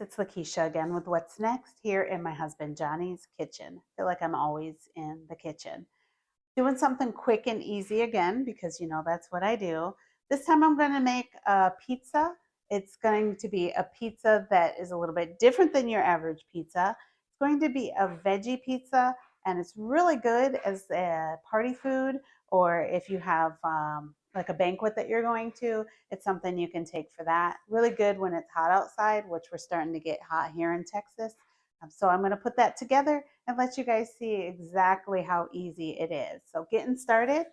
it's Lakysha again with what's next here in my husband Johnny's kitchen. I feel like I'm always in the kitchen. Doing something quick and easy again because you know that's what I do. This time I'm going to make a pizza. It's going to be a pizza that is a little bit different than your average pizza. It's going to be a veggie pizza, and it's really good as a party food, or if you have like a banquet that you're going to, it's something you can take for that. Really good when it's hot outside, which we're starting to get hot here in Texas. So I'm going to put that together and let you guys see exactly how easy it is. So getting started,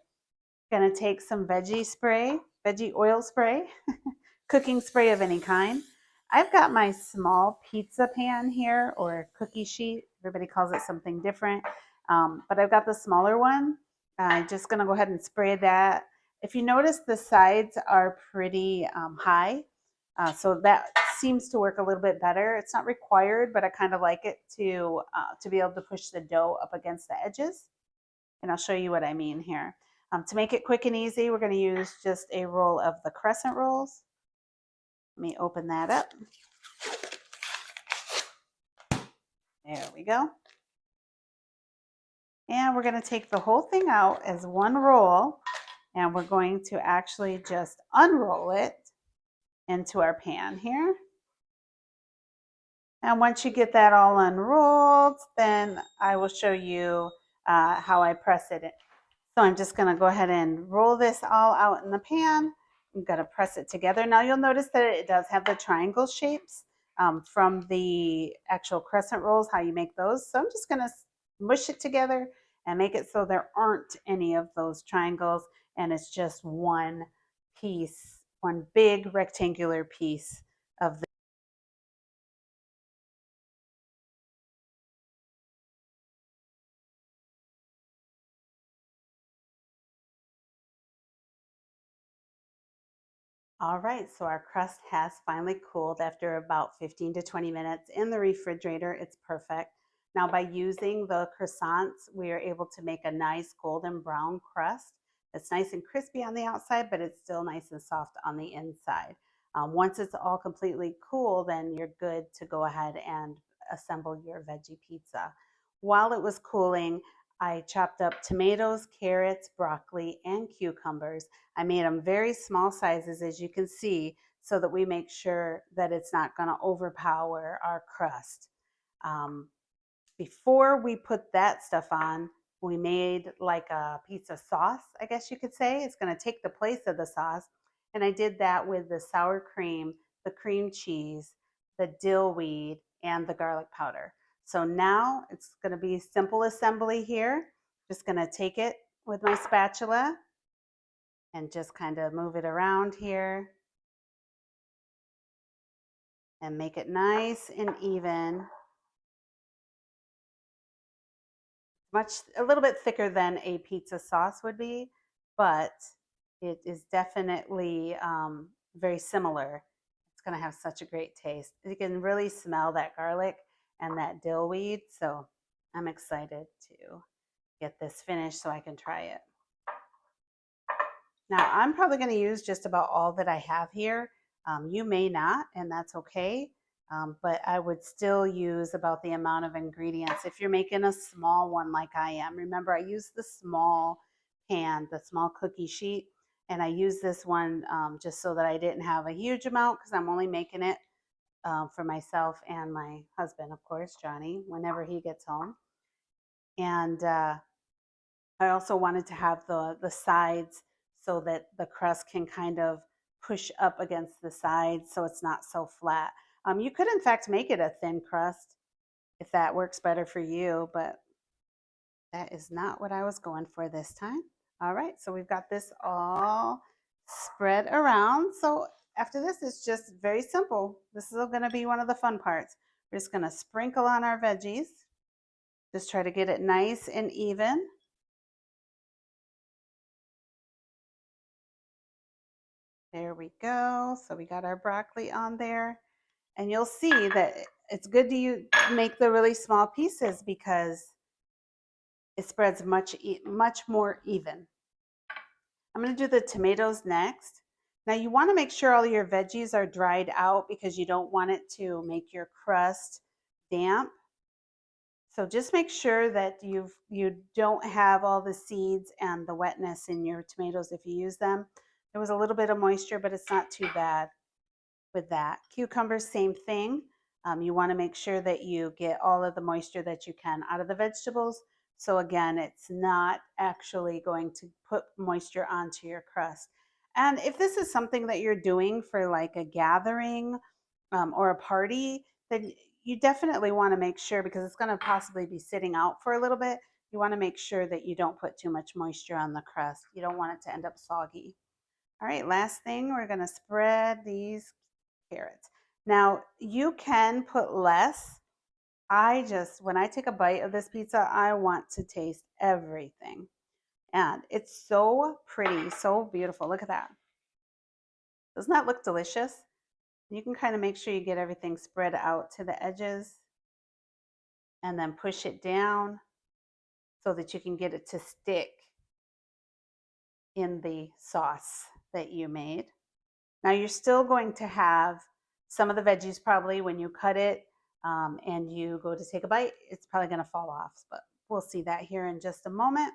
going to take some veggie spray, veggie oil spray, cooking spray of any kind. I've got my small pizza pan here, or cookie sheet. Everybody calls it something different. But I've got the smaller one. I'm just going to go ahead and spray that. If you notice, the sides are pretty high. So that seems to work a little bit better. It's not required, but I kind of like it to be able to push the dough up against the edges. And I'll show you what I mean here. To make it quick and easy, we're going to use just a roll of the crescent rolls. Let me open that up. There we go. And we're going to take the whole thing out as one roll, and we're going to actually just unroll it into our pan here. And once you get that all unrolled, then I will show you how I press it in. So I'm just going to go ahead and roll this all out in the pan. I'm going to press it together. Now you'll notice that it does have the triangle shapes from the actual crescent rolls, how you make those. So I'm just going to mush it together and make it so there aren't any of those triangles, and it's just one piece, one big rectangular piece of the All right, so our crust has finally cooled after about 15 to 20 minutes in the refrigerator. It's perfect. Now by using the croissants, we are able to make a nice golden brown crust. It's nice and crispy on the outside, but it's still nice and soft on the inside. Once it's all completely cool, then you're good to go ahead and assemble your veggie pizza. While it was cooling, I chopped up tomatoes, carrots, broccoli, and cucumbers. I made them very small sizes, as you can see, so that we make sure that it's not going to overpower our crust. Before we put that stuff on, we made like a pizza sauce, I guess you could say. It's going to take the place of the sauce. And I did that with the sour cream, the cream cheese, the dill weed, and the garlic powder. So now it's going to be simple assembly here. Just going to take it with my spatula and just kind of move it around here and make it nice and even. A little bit thicker than a pizza sauce would be, but it is definitely very similar. It's going to have such a great taste. You can really smell that garlic and that dill weed, so I'm excited to get this finished so I can try it. Now, I'm probably going to use just about all that I have here. You may not, and that's okay. But I would still use about the amount of ingredients. If you're making a small one like I am, remember I used the small pan, the small cookie sheet, and I used this one just so that I didn't have a huge amount because I'm only making it for myself and my husband, of course, Johnny, whenever he gets home. And I also wanted to have the sides so that the crust can kind of push up against the sides so it's not so flat. You could, in fact, make it a thin crust if that works better for you, but that is not what I was going for this time. All right, so we've got this all spread around. So after this, it's just very simple. This is going to be one of the fun parts. We're just going to sprinkle on our veggies. Just try to get it nice and even. There we go. So we got our broccoli on there. And you'll see that it's good to make the really small pieces because it spreads much more even. I'm going to do the tomatoes next. Now you want to make sure all your veggies are dried out because you don't want it to make your crust damp. So just make sure that you don't have all the seeds and the wetness in your tomatoes if you use them. There was a little bit of moisture, but it's not too bad with that. Cucumbers, same thing. You want to make sure that you get all of the moisture that you can out of the vegetables. So again, it's not actually going to put moisture onto your crust. And if this is something that you're doing for like a gathering or a party, then you definitely want to make sure, because it's going to possibly be sitting out for a little bit, you want to make sure that you don't put too much moisture on the crust. You don't want it to end up soggy. All right, last thing, we're going to spread these carrots. Now, you can put less. When I take a bite of this pizza, I want to taste everything. And it's so pretty, so beautiful. Look at that. Doesn't that look delicious? You can kind of make sure you get everything spread out to the edges and then push it down so that you can get it to stick in the sauce that you made. Now you're still going to have some of the veggies probably when you cut it and you go to take a bite, it's probably going to fall off, but we'll see that here in just a moment.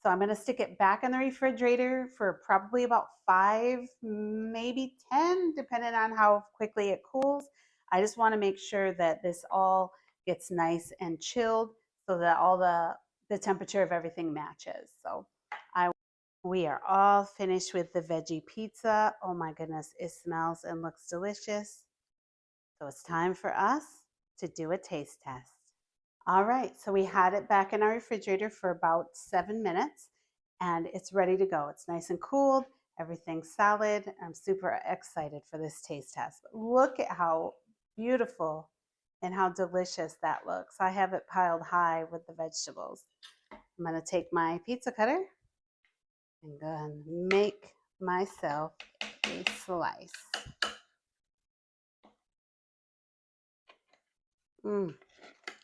So I'm going to stick it back in the refrigerator for probably about 5, maybe 10, depending on how quickly it cools. I just want to make sure that this all gets nice and chilled so that all the temperature of everything matches. So we are all finished with the veggie pizza. Oh my goodness, it smells and looks delicious. So it's time for us to do a taste test. All right, so we had it back in our refrigerator for about 7 minutes and it's ready to go. It's nice and cooled, everything's solid. I'm super excited for this taste test. Look at how beautiful and how delicious that looks. I have it piled high with the vegetables. I'm gonna take my pizza cutter and go and make myself a slice.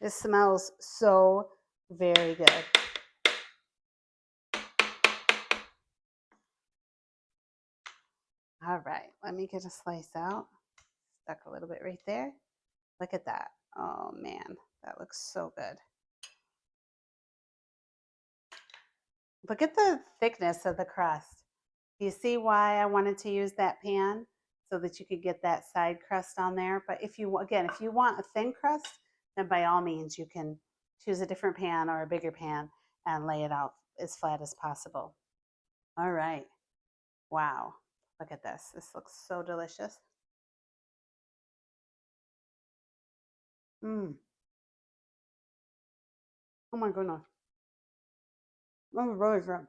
This smells so very good. All right, let me get a slice out. Stuck a little bit right there. Look at that. Oh man, that looks so good. Look at the thickness of the crust. Do you see why I wanted to use that pan? So that you could get that side crust on there. But if you want a thin crust, then by all means you can choose a different pan or a bigger pan and lay it out as flat as possible. All right. Wow. Look at this. This looks so delicious. Oh my goodness. That was really good.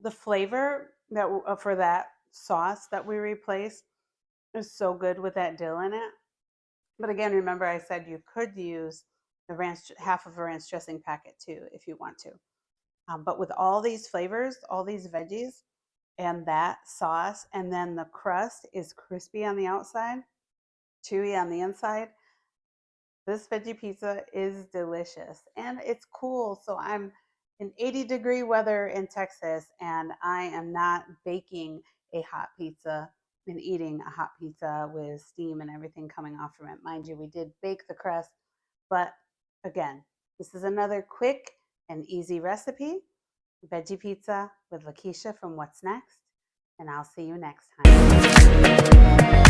The flavor that for that sauce that we replaced is so good with that dill in it. But again, remember I said you could use the ranch, half of a ranch dressing packet too, if you want to. But with all these flavors, all these veggies, and that sauce, and then the crust is crispy on the outside, chewy on the inside. This veggie pizza is delicious and it's cool. So I'm in 80-degree weather in Texas and I am not baking a hot pizza and eating a hot pizza with steam and everything coming off from it. Mind you, we did bake the crust, but again, this is another quick and easy recipe, veggie pizza with Lakysha from What's Next, and I'll see you next time.